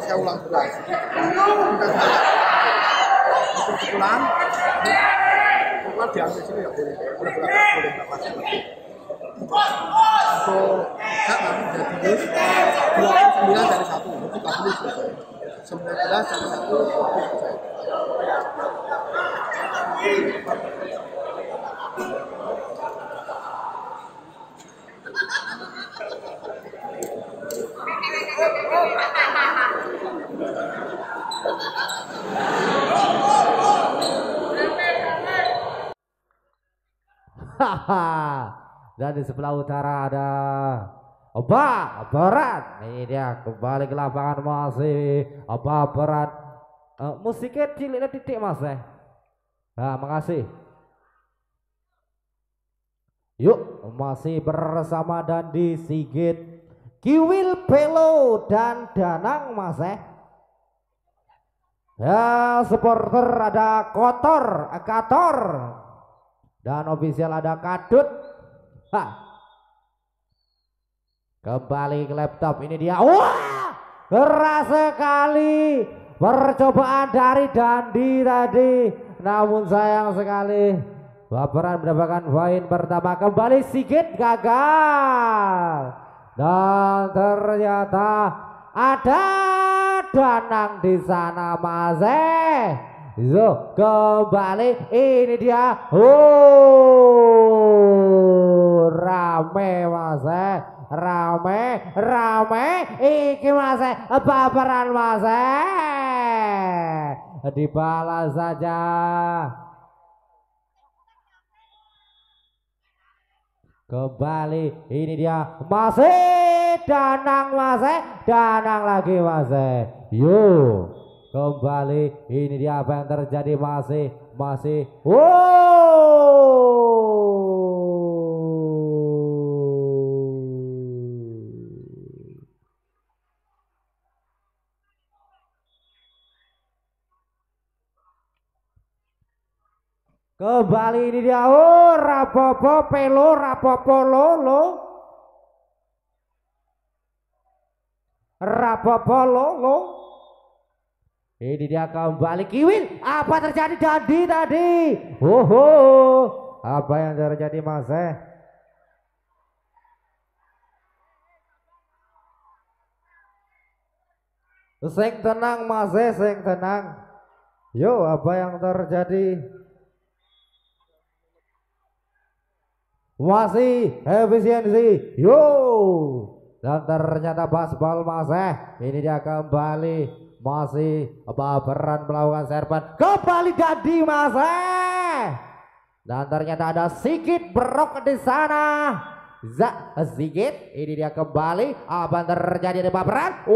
Saya ulang tugas. Kebetulan diambil sini ya boleh. Boleh untuk saya jadi 29 dari 1 itu 40 selesai. 19 dari 1 selesai. Dan di sebelah utara ada Barat. Ini dia kembali ke lapangan masih Barat. Musiknya ciliknya titik mas Nah, makasih. Yuk masih bersama Dandi Sigit, Kiwil Pelo dan Danang mas Ya, supporter ada Kator dan official ada Kadut. Kembali ke laptop, ini dia. Wah, keras sekali percobaan dari Dandi tadi, namun sayang sekali Baperan mendapatkan poin pertama. Kembali Sigit gagal, dan ternyata ada Danang di sana mas Zo, kembali ini dia. Rame mas rame iki mas Baperan mas dibalas saja. Kembali ini dia masih Danang mas Danang lagi mas yuk kembali ini dia apa yang terjadi masih Kembali ini dia, oh rapopo pelo rapopo lolo rapopo lolo. Ini dia kembali Kiwil. Apa terjadi tadi? Apa yang terjadi Mas? Sing tenang Mas, sing tenang. Yo, apa yang terjadi? Masih efisiensi. Yo. Dan ternyata basbal Mas. Ini dia kembali masih baperan melakukan serban. Kembali jadi Mas. Dan ternyata ada Sigit berok di sana. Sigit ini dia kembali. Apa yang terjadi di baperan?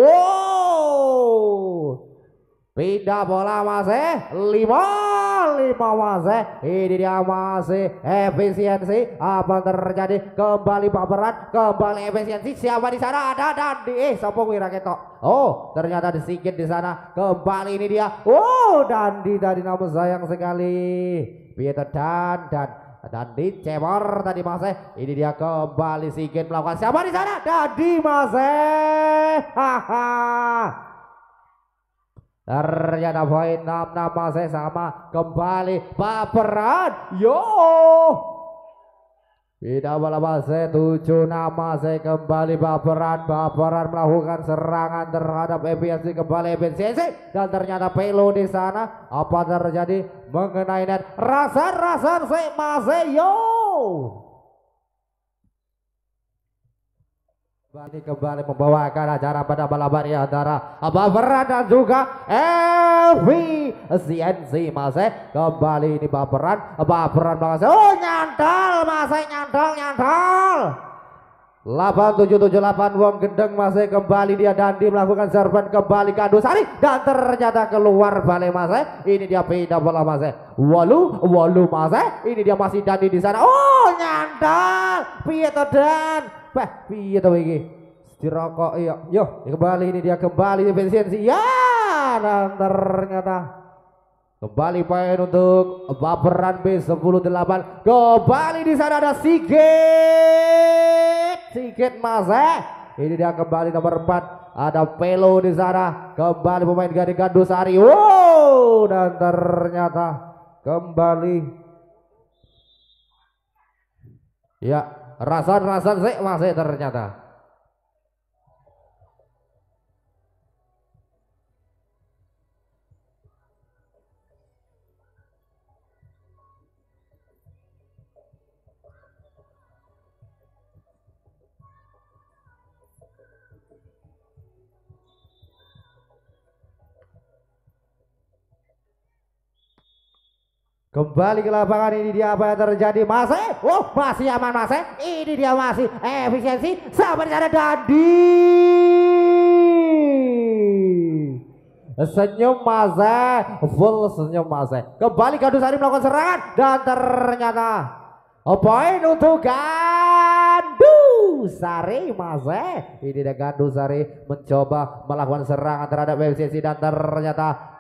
Pindah bola masih 5 masih. Ini dia masih efisiensi. Apa yang terjadi? Kembali baperan, kembali efisiensi. Siapa di sana? Ada Dandi. Sopong Wiraketo. Oh, ternyata di Sigit di sana. Kembali ini dia. Dandi tadi namun sayang sekali. Peter Dandi cebor tadi masih. Ini dia kembali Sigit melakukan. Siapa di sana? Dandi masih. Ternyata poin 6 masih sama. Kembali baperan. Yo. Tidak bola masih 7-6 masih kembali baperan melakukan serangan terhadap efisiensi, kembali efisiensi dan ternyata pelo di sana. Apa terjadi mengenai net? Rasan masih yo. Kembali membawakan acara pada malam hari antara baperan dan juga efisiensi masih kembali ini baperan masih. Nyantol masih nyantol 8778 Wong Gendeng masih kembali dia. Dandi melakukan serban kembali ke Andusari dan ternyata keluar balik masih. Ini dia pindah bola masih. Walu masih. Ini dia masih Dandi di sana. Nyantol Pietro dan piye to iki? Dirokok iya. Yo, kembali ini dia kembali efisiensi. Ya, dan ternyata kembali poin untuk baperan B108. Kembali di sana ada Sigit masih. Ini dia kembali nomor 4. Ada Pelo di sana. Kembali pemain Gading Gandusari. Dan ternyata kembali. Ya. Rasan sih masih ternyata. Kembali ke lapangan, ini dia apa yang terjadi masih. Masih aman masih. Ini dia masih efisiensi. Sampai ada Dandi. Senyum masih. Full senyum masih. Kembali Gandusari melakukan serangan dan ternyata poin untuk Gandusari masih. Ini dia Gandusari mencoba melakukan serangan terhadap efisiensi dan ternyata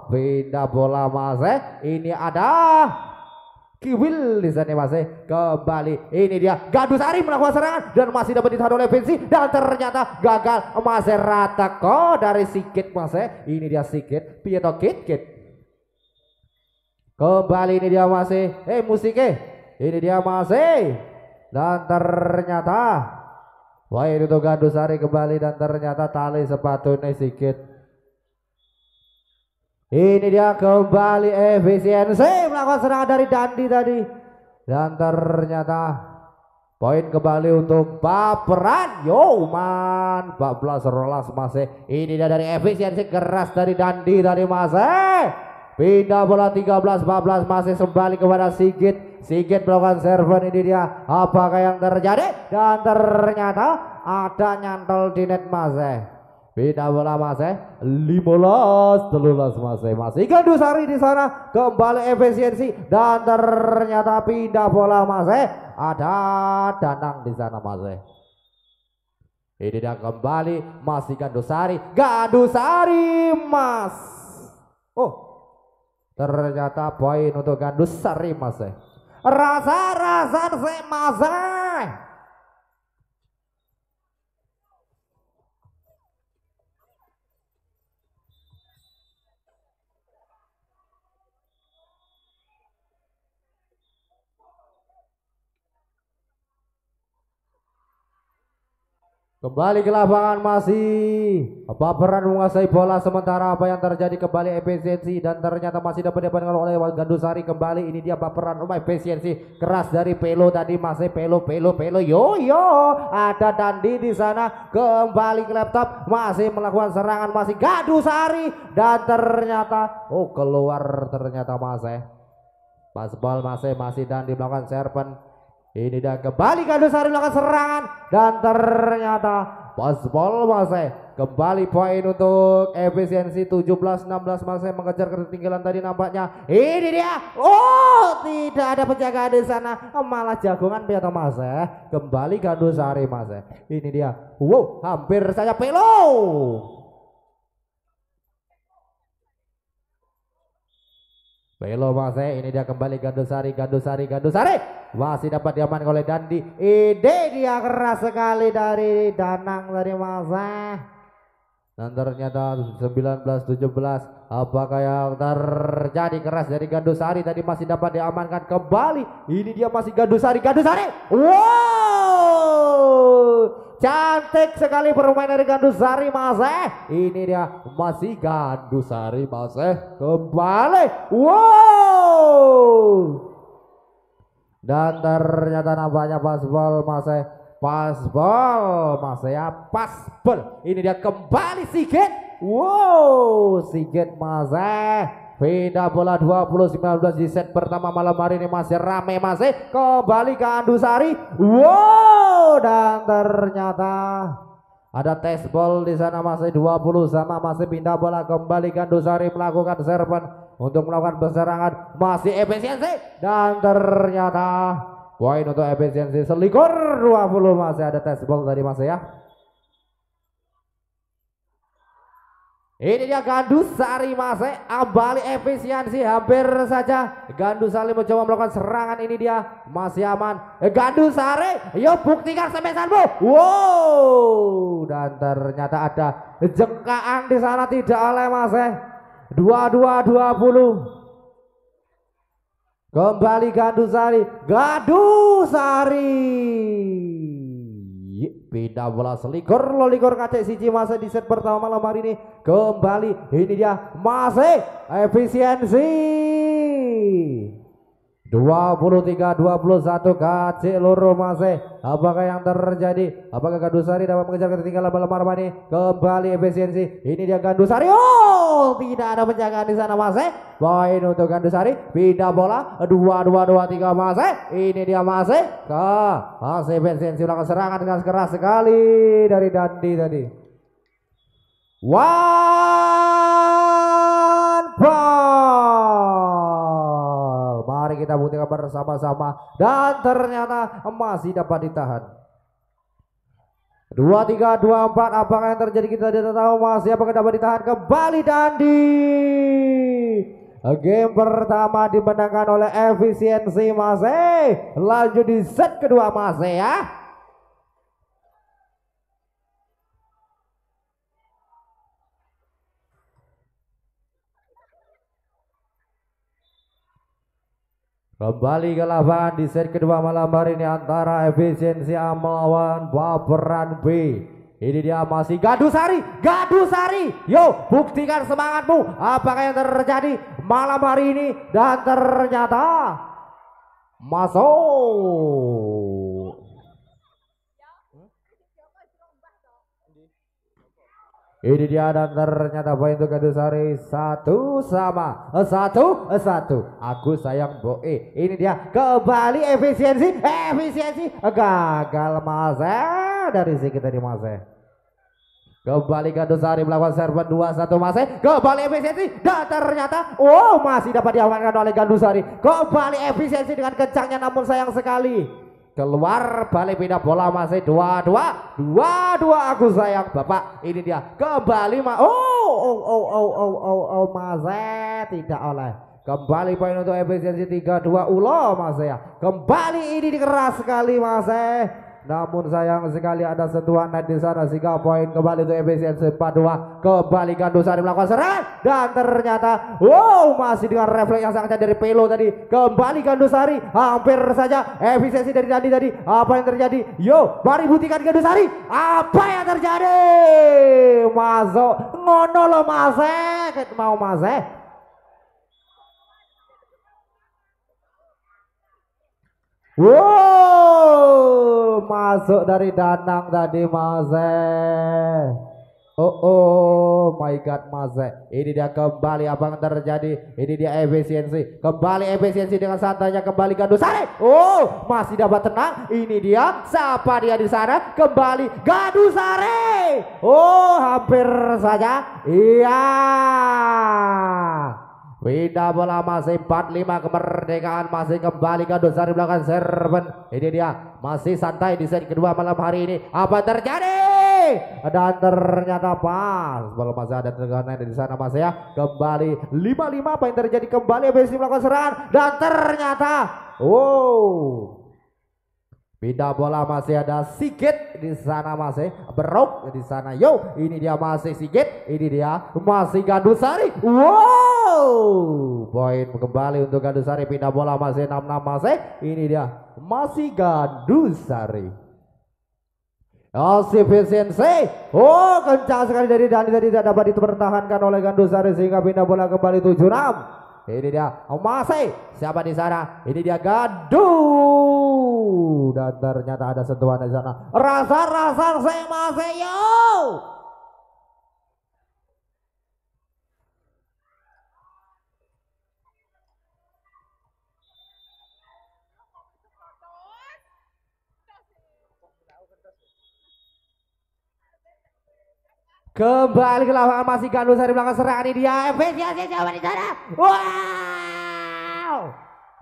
pindah bola masih. Ini ada Kiwil di sana masih kembali. Ini dia Gandusari melakukan serangan dan masih dapat ditahan oleh efisiensi dan ternyata gagal masih. Rata kok dari Sigit masih. Ini dia Sigit Pietro Kit. Kembali ini dia masih musiknya. Ini dia masih dan ternyata poin untuk Gandusari kembali dan ternyata tali sepatunya Sigit. Ini dia kembali efisiensi melakukan serangan dari Dandi tadi dan ternyata poin kembali untuk baperan. Man 14 masih. Ini dia dari efisiensi keras dari Dandi tadi masih. Pindah bola 13-14 masih kembali kepada Sigit melakukan serban. Ini dia apakah yang terjadi dan ternyata ada nyantol di net masih. Pindah bola masih 15-13 masih Gandusari di sana kembali efisiensi dan ternyata pindah bola masih ada Danang di sana masih. Ini dia kembali masih Gandusari mas. Ternyata poin untuk Gandusari Mas. Rasa Mas. Kembali ke lapangan masih Baperan menguasai bola, sementara apa yang terjadi kembali efisiensi dan ternyata masih dapat didapatkan oleh Gandusari kembali. Ini dia Baperan efisiensi keras dari Pelo tadi, masih Pelo yo ada Dandi di sana. Kembali ke laptop masih melakukan serangan, masih Gandusari dan ternyata keluar ternyata masih pas ball masih Dandi melakukan serpen. Ini dia kembali Gandusari melakukan serangan dan ternyata pas ball masih kembali poin untuk efisiensi 17-16 masih mengejar ketertinggalan tadi nampaknya. Ini dia. Tidak ada penjagaan di sana, malah jagongan piatu masih kembali Gandusari masih. Ini dia. Hampir saja Pelo. Pelo masih, ini dia kembali Gandusari masih dapat diamankan oleh Dandi. Ide dia keras sekali dari Danang tadi masih. Dan ternyata 19-17 apakah yang terjadi keras dari Gandusari tadi masih dapat diamankan kembali. Ini dia masih Gandusari. Cantik sekali permainan dari Gandusari masih. Ini dia masih Gandusari masih kembali. Dan ternyata nampaknya pas ball masih ini dia kembali Sigit. Sigit masih pindah bola 20-19 di set pertama malam hari ini masih rame masih kembali ke Gandusari. Dan ternyata ada tes ball di sana masih 20 sama masih pindah bola kembali Gandusari melakukan serven untuk melakukan penserangan masih efisiensi dan ternyata poin untuk efisiensi selikur 20 masih ada tes ball tadi masih ya. Ini dia Gandusari masih kembali efisiensi hampir saja Gandusari mencoba melakukan serangan. Ini dia masih aman Gandusari, yuk buktikan semesanmu. Dan ternyata ada jengkaan di sana tidak oleh masih 22-20 kembali Gandusari pindah bola selikur kacek siji masih di set pertama malam hari ini kembali. Ini dia masih efisiensi 23-21 kacek loro masih. Apakah yang terjadi? Apakah Gandusari dapat mengejar ketertinggalan malam hari ini? Kembali efisiensi. Ini dia Gandusari. Tidak ada penjagaan di sana masih. Poin untuk Gandusari. Pindah bola 2-2-2-3 masih. Ini dia masih efisiensi melakukan serangan dengan keras sekali dari Dandi tadi. One ball. Mari kita buktikan bersama-sama dan ternyata masih dapat ditahan. 2-3-2-4 apakah yang terjadi kita tidak tahu masih. Apakah dapat ditahan kembali Dandi. Game pertama dimenangkan oleh efisiensi masih. Lanjut di set kedua masih ya. Kembali ke lapangan di set kedua malam hari ini antara efisiensi melawan Baperan B. Ini dia masih Gandusari. Yo buktikan semangatmu. Apakah yang terjadi malam hari ini? Dan ternyata masuk. Ini dia dan ternyata poin untuk Gandusari 1-1. Aku sayang Boe. Ini dia kembali efisiensi gagal masih dari sedikit tadi masih. Kembali Gandusari melakukan serven 2-1 masih. Kembali efisiensi dan ternyata masih dapat diamankan oleh Gandusari. Kembali efisiensi dengan kencangnya namun sayang sekali. Keluar balik pindah bola masih 2-2 aku sayang Bapak. Ini dia kembali masih tidak oleh. Kembali poin untuk efisiensi 32 ulo Mas ya. Kembali ini keras sekali Mas. Namun sayang sekali ada sentuhan net di sana sehingga poin kembali untuk efisiensi 42. Kembali Gandusari melakukan serangan dan ternyata masih dengan refleks yang sangat dari Pelo tadi. Kembali Gandusari hampir saja efisiensi dari Dandi tadi. Apa yang terjadi? Yo, mari buktikan Gandusari. Apa yang terjadi? Masuk ngono lo Mas. Mau Mas. Masuk dari Danang tadi Mas. Oh my god Mas. Ini dia kembali apa yang terjadi? Ini dia efisiensi. Kembali efisiensi dengan santainya kembali Gandusari. Masih dapat tenang. Ini dia. Siapa dia di sana? Kembali Gandusari. Hampir saja. Iya. Pindah bola masih 45 kemerdekaan masih kembali Gandusari belakang serven. Ini dia masih santai di set kedua malam hari ini. Apa terjadi? Dan ternyata pas bola masih ada tekanan di sana Mas ya. Kembali 55 apa yang terjadi? Kembali BSC melakukan serangan dan ternyata pindah bola masih ada Sigit di sana masih Berok di sana. Ini dia masih Sigit, ini dia masih Gandusari. Poin kembali untuk Gandusari. Pindah bola masih 66 masih. Ini dia masih Gandusari. Efisiensi. Kencang sekali dari Dani tadi tidak dapat dipertahankan oleh Gandusari sehingga pindah bola kembali 76. Ini dia masih siapa di sana? Ini dia Gandu dan ternyata ada sentuhan di sana. Rasa saya masih kembali ke lapangan masih Gandusari belakang serangan. Ini dia efisiensi coba di sana.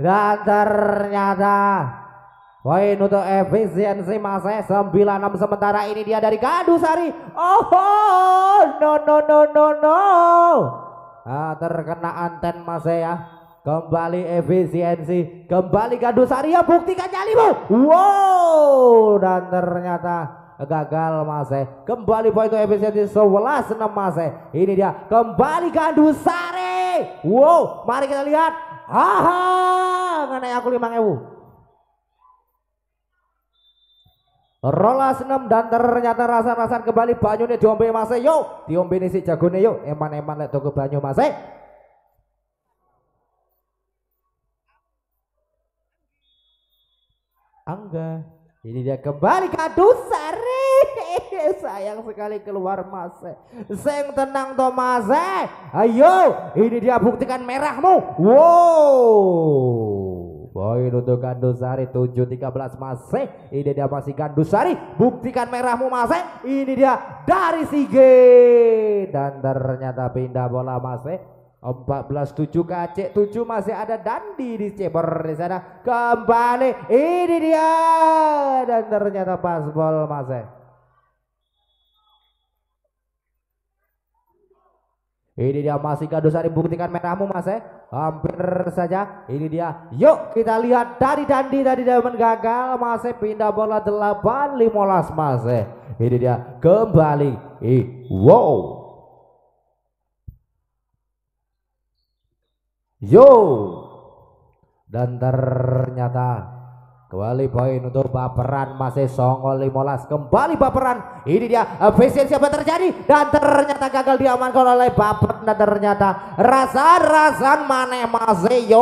Dan ternyata poin untuk efisiensi masih 96 sementara ini dia dari Gandusari. No. Terkena anten masih ya. Kembali efisiensi, kembali Gandusari ya, buktikan nyalimu. Dan ternyata gagal masih. Kembali poin untuk efisiensi 11-6 masih. Ini dia kembali Gandusari. Mari kita lihat. Ngenai aku 5.000. Rolas 6 dan ternyata rasa kembali banyune diombe masih. Diombe ini si jagone eman-eman lek toko banyu masih. Angga. Ini dia kembali Gandusari. Sayang sekali keluar Mas. Seng tenang toh Mas. Ayo, ini dia buktikan merahmu. Poin untuk Gandusari 7-13 masih. Ini dia masih Gandusari. Buktikan merahmu Mas. Ini dia dari Sigit. Dan ternyata pindah bola masih 14-7 KC 7 masih ada Dandi di ceper di sana. Kembali ini dia dan ternyata pas bol masih. Ini dia masih Gandusari buktikan merahmu masih. Hampir saja. Ini dia. Yuk kita lihat dari Dandi tadi dia gagal masih pindah bola 8-15 masih. Ini dia kembali. Dan ternyata kembali poin untuk Baperan masih Songol 15. Kembali Baperan. Ini dia efisiensi apa terjadi dan ternyata gagal diamankan oleh Baperan dan ternyata rasan maneh masih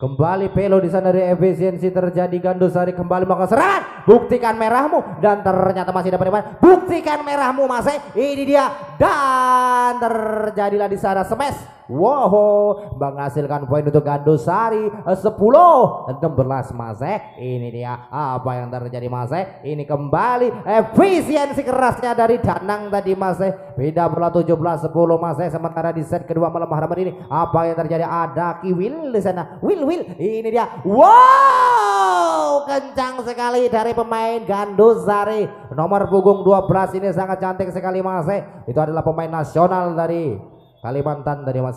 kembali Pelo di sana dari efisiensi terjadi. Gandusari kembali melakukan serangan. Buktikan merahmu dan ternyata masih dapat dimana. Buktikan merahmu masih. Ini dia dan terjadilah di sana smash Wow, menghasilkan poin untuk Gandusari 10-16 Mas. Ini dia apa yang terjadi Mas. Ini kembali efisiensi kerasnya dari Danang tadi Mas. Beda bola 17-10 Mas. Sementara di set kedua malam hari ini apa yang terjadi? Ada Kiwil di sana. Will ini dia. Wow, kencang sekali dari pemain Gandusari. Nomor punggung 12 ini sangat cantik sekali Mas. Itu adalah pemain nasional dari Kalimantan tadi Mas.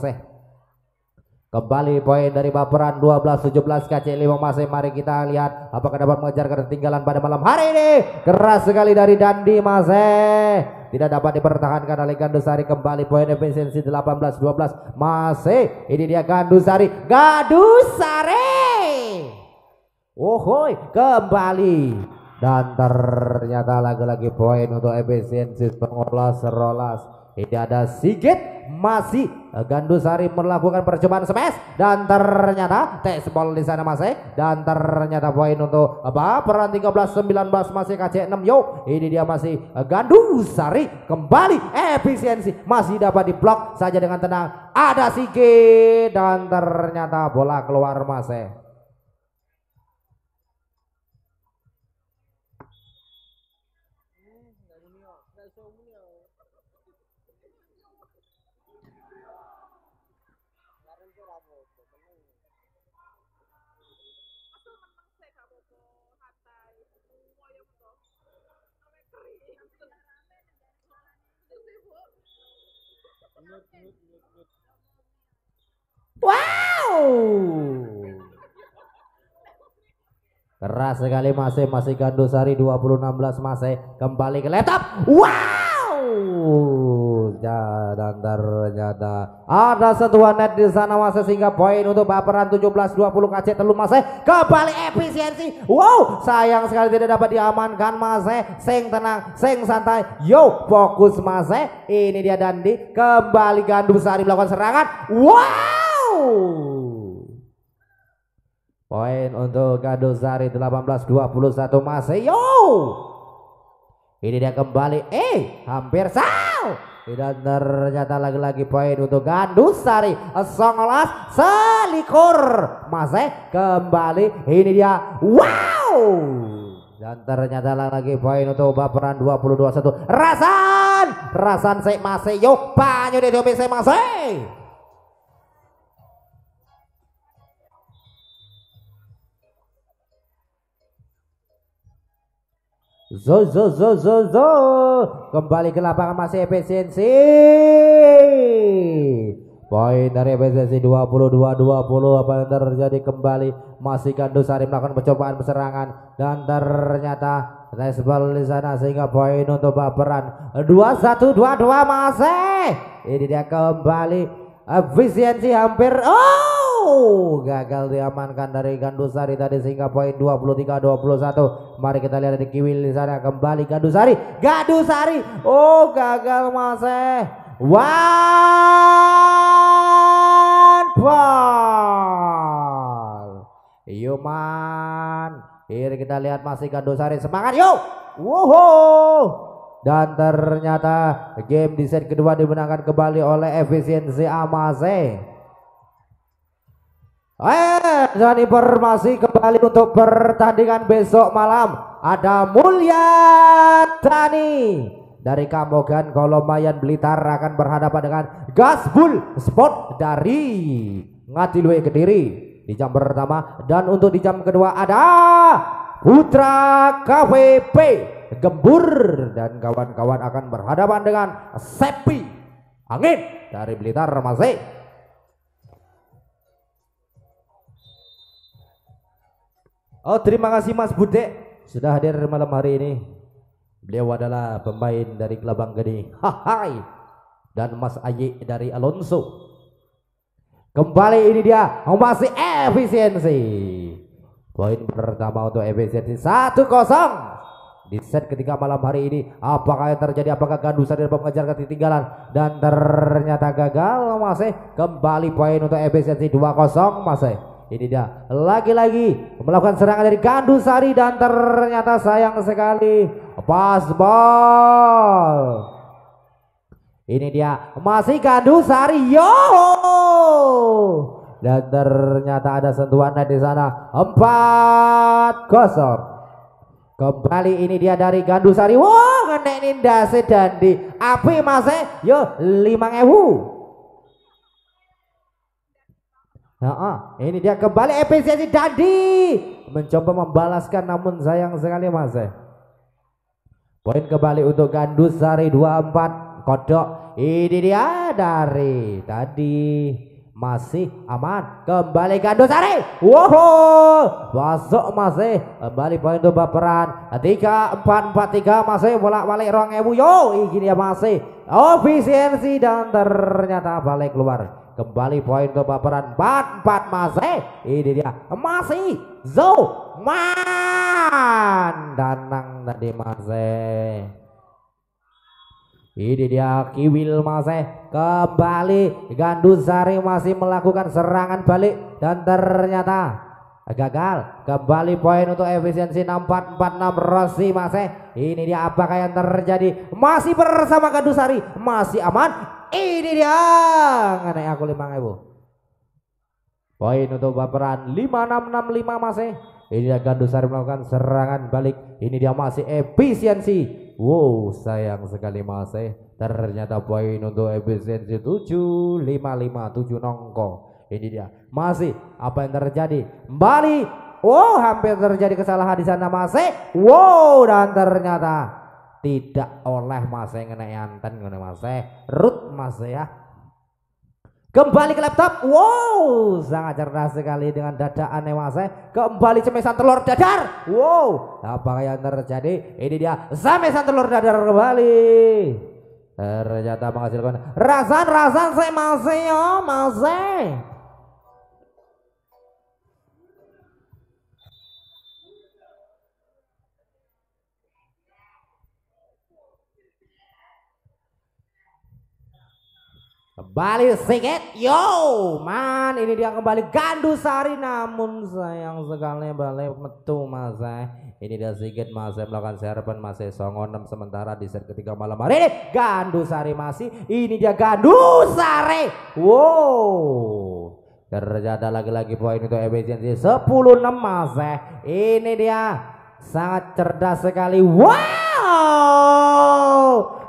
Kembali poin dari Baperan 12-17 KC5 Mas. Mari kita lihat apakah dapat mengejar ketertinggalan pada malam hari ini. Keras sekali dari Dandi Mas. Tidak dapat dipertahankan oleh Gandusari. Kembali poin efisiensi 18-12 Mas. Ini dia Gandusari. Ohoi, kembali. Dan ternyata lagi-lagi poin untuk efisiensi rolas. Ini ada Sigit. Masih Gandusari melakukan percobaan smash dan ternyata tes ball di sana Mas. Dan ternyata poin untuk Baperan 13-19 masih KC6. Yo, ini dia masih Gandusari. Kembali efisiensi masih dapat diblok saja dengan tenang. Ada Sigit dan ternyata bola keluar Mas. Wow, keras sekali masih Gandusari 20-16 masih kembali ke laptop. Wow, dan ternyata ada sentuhan net di sana masih sehingga poin untuk Baperan 17-20 KC telur masih kembali efisiensi. Wow, sayang sekali tidak dapat diamankan masih. Sing tenang, sing santai. Yo, fokus masih. Ini dia Dandi. Kembali Gandusari melakukan serangan. Wow, poin untuk Gandusari 18-21 masih. Yo, ini dia kembali. Hampir sal. Dan ternyata lagi-lagi poin untuk Gandusari 19-21 masih kembali. Ini dia. Wow, dan ternyata lagi poin untuk Baperan 20-21. Rasan sek masih. Yo, banyak di domisi masih. Zo kembali ke lapangan masih efisiensi. Poin dari efisiensi 22-20. Apa yang terjadi? Kembali masih Gandusari melakukan percobaan serangan dan ternyata Nesbal di sana sehingga poin untuk Baperan 21-22 masih. Ini dia kembali efisiensi hampir. Gagal diamankan dari Gandusari tadi sehingga poin 23-21. Mari kita lihat di Kiwil di sana. Kembali Gandusari. Gagal masih. One ball. Yuman. Ini kita lihat masih Gandusari semangat. Yo. Dan ternyata game di set kedua dimenangkan kembali oleh efisiensi Amase. Dan informasi kembali untuk pertandingan besok malam. Ada Mulyadani dari Kamogan Kolomayan Blitar akan berhadapan dengan Gasbul Sport dari Ngatilwe Kediri di jam pertama. Dan untuk di jam kedua ada Putra KVP Gembur dan kawan-kawan akan berhadapan dengan Sepi Angin dari Blitar masih. Terima kasih Mas Bude sudah hadir malam hari ini. Beliau adalah pemain dari Kelabang Gede. Dan Mas Ayi dari Alonso. Kembali ini dia masih efisiensi. Poin pertama untuk efisiensi 1-0 di set ketiga malam hari ini. Apakah yang terjadi? Apakah Gandusari dapat mengejar ketertinggalan? Dan ternyata gagal masih. Kembali poin untuk efisiensi 2-0 masih. Ini dia lagi-lagi melakukan serangan dari Gandusari dan ternyata sayang sekali pas ball. Ini dia masih Gandusari yo. Dan ternyata ada sentuhan di sana. 4-0. Kembali ini dia dari Gandusari. Wah, ngenek ninda sedandi. Api masih yo 5.000. Nah, ini dia kembali efisiensi Dandi mencoba membalaskan namun sayang sekali Mas. Poin kembali untuk Gandusari 24 kodok. Ini dia dari tadi masih aman kembali Gandusari. Wow, masuk masih kembali poin untuk baperan 3-4-4-3 masih bolak-balik 2.000 yo. Ini dia masih efisiensi dan ternyata balik keluar. Kembali poin ke baperan 4-4 masih. Ini dia masih Zoman Danang tadi masih. Ini dia Kiwil masih. Kembali Gandusari masih melakukan serangan balik dan ternyata gagal. Kembali poin untuk efisiensi 6446 Rossi masih. Ini dia apakah yang terjadi? Masih bersama Gandusari masih aman. Ini dia ngenek aku 5.000. Poin untuk baperan 5665 masih. Ini dia Gandusari melakukan serangan balik. Ini dia masih efisiensi. Wow, sayang sekali masih. Ternyata poin untuk efisiensi 7557 nongko. Ini dia masih apa yang terjadi? Kembali. Wow, hampir terjadi kesalahan di sana masih. Wow, dan ternyata tidak oleh masih ngenek yanten ngene masih root masih ya. Kembali ke laptop. Wow, sangat cerdas sekali dengan dadaan masih. Kembali cemesan telur dadar. Wow, apa yang terjadi? Ini dia cemesan telur dadar kembali. Ternyata menghasilkan rasan saya masih ya masih. Kembali Sigit yo man, ini dia kembali Gandusari namun sayang sekali balik metu mas. Ini dia Sigit masih melakukan serban masih 9-6 sementara di set ketiga malam hari ini Gandusari masih. Ini dia Gandusari. Wow, ternyata lagi-lagi poin itu efisiensi 10-6 mas. Ini dia sangat cerdas sekali. Wow,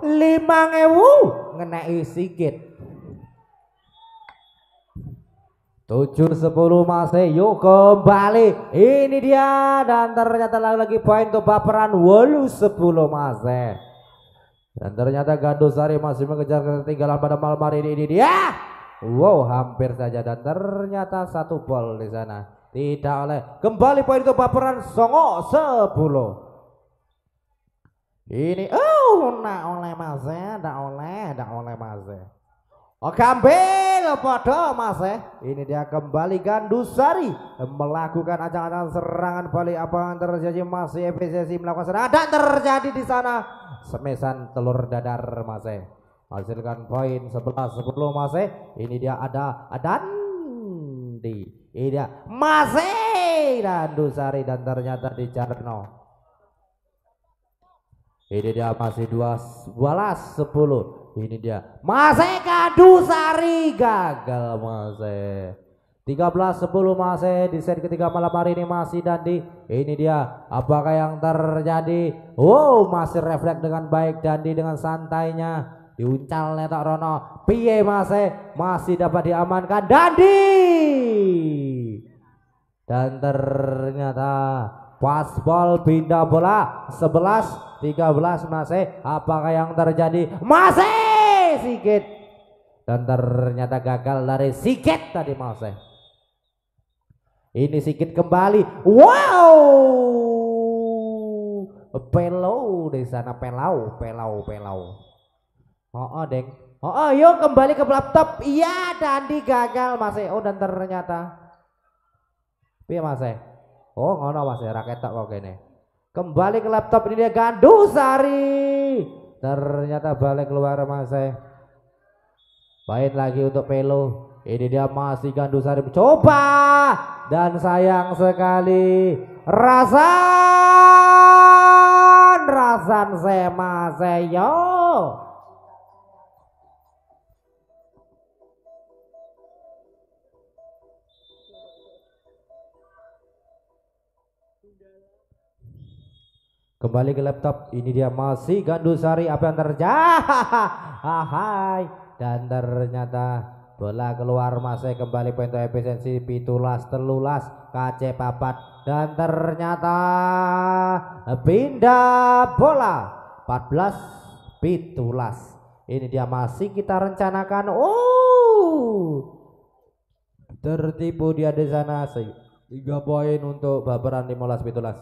5.000 ngenai Sigit. 7-10 masih yuk kembali. Ini dia dan ternyata lagi poin untuk baperan 8-10 masih. Dan ternyata Gandusari masih mengejar ketinggalan pada malam hari ini. Ini dia. Wow, hampir saja dan ternyata 1 gol di sana. Tidak oleh. Kembali poin untuk baperan 9-10. Ini nak oleh masih, tidak oleh masih. Oke, ambil podo mas. Ini dia kembali Gandusari melakukan acak-acakan serangan balik. Apa yang terjadi? Masih efisiensi melakukan serangan dan terjadi di sana semesan telur dadar mas. Hasilkan poin 11-10 mas. Ini dia ada Dandi. Ini dia masih Gandusari dan ternyata di Jarno. Ini dia masih 12-10. Ini dia masih Gandusari gagal masih 13-10 masih di set ketiga malam hari ini masih Dandi. Ini dia apakah yang terjadi? Wow, masih refleks dengan baik Dandi dengan santainya diuncal netak Rono. Piye masih dapat diamankan Dandi. Dan ternyata paspol pindah bola 11-13 masih. Apakah yang terjadi? Masih Sigit dan ternyata gagal dari Sigit tadi masih. Ini Sigit kembali. Wow, pelau di sana pelau. Deng. Yuk kembali ke laptop. Iya, Dandi gagal masih. Dan ternyata piye masih? Ngono masih raket tak kok kene. Kembali ke laptop ini dia Gandusari. Ternyata balik keluar masih. Baik lagi untuk Pelo. Ini dia masih Gandusari coba dan sayang sekali rasan saya masih yo. Kembali ke laptop. Ini dia masih Gandusari. Apa yang terjadi? Dan ternyata bola keluar masih kembali poin efisiensi pitulas telulas KC papat. Dan ternyata pindah bola 14 pitulas. Ini dia masih kita rencanakan. Tertipu dia di sana. 3 poin untuk Baperan 15 pitulas.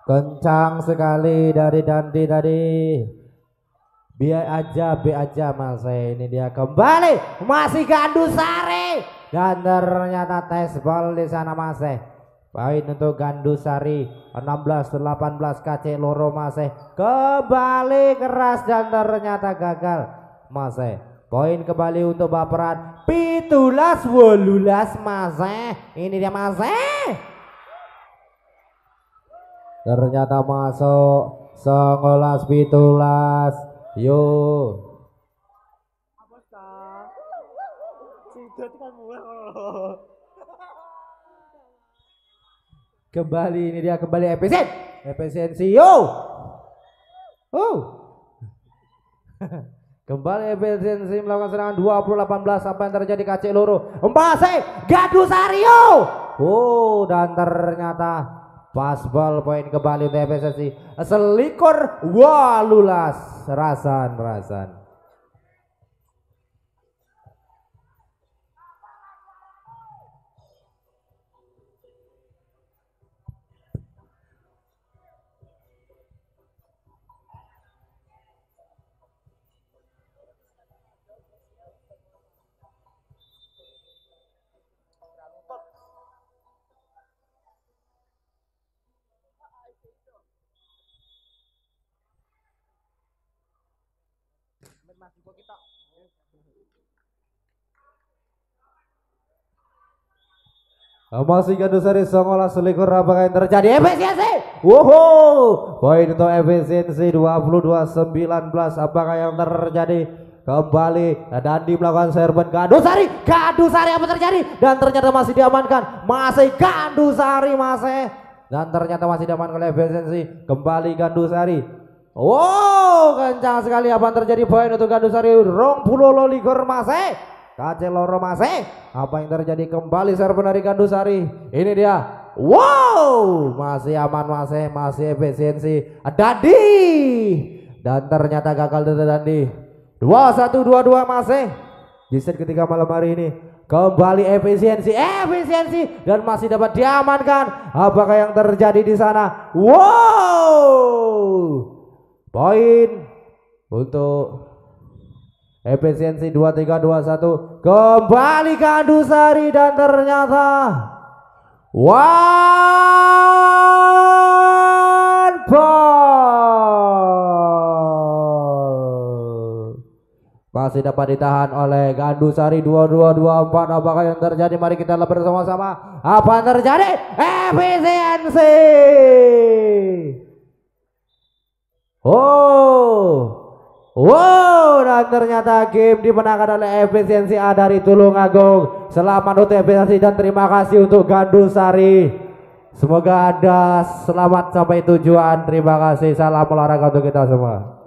Kencang sekali dari Dandi tadi. B aja Mas. Ini dia kembali masih Gandusari dan ternyata tes ball di sana masih. Poin untuk Gandusari 16-18 KC loro masih kembali keras dan ternyata gagal masih. Poin kembali untuk Baperan 17-18 masih. Ini dia masih. Ternyata masuk 19-17. Yo. Kembali ini dia kembali efisiensi yo. Kembali efisiensi melakukan serangan 20-18. Apa yang terjadi KC loro masih Gandusari yo. Dan ternyata pas ball poin kembali untuk efisiensi selikur walulas rasan. Masih Gandusari 19 selikur. Apakah yang terjadi? Efisiensi. Poin untuk efisiensi 22-19. Apakah yang terjadi? Kembali Dandi melakukan serban Gandusari apa terjadi? Dan ternyata masih diamankan. Masih Gandusari masih. Dan ternyata masih diamankan oleh efisiensi. Kembali Gandusari. Kencang sekali. Apa yang terjadi? Poin untuk Gandusari 20 likur masih. KC loro masih. Apa yang terjadi? Kembali serban dari Gandusari. Ini dia. Masih aman masih efisiensi Dandi. Dan ternyata gagal dari Dandi. 21-22 masih. Di set ketiga malam hari ini. Kembali efisiensi dan masih dapat diamankan. Apakah yang terjadi di sana? Poin untuk efisiensi 23-21. Kembali Gandusari dan ternyata one ball masih dapat ditahan oleh Gandusari 22-24. Apakah yang terjadi? Mari kita lihat bersama-sama. Apa yang terjadi? Efisiensi. Dan ternyata game dimenangkan oleh efisiensi A dari Tulungagung. Selamat untuk efisiensi dan terima kasih untuk Gandusari. Semoga Anda selamat sampai tujuan. Terima kasih. Salam olahraga untuk kita semua.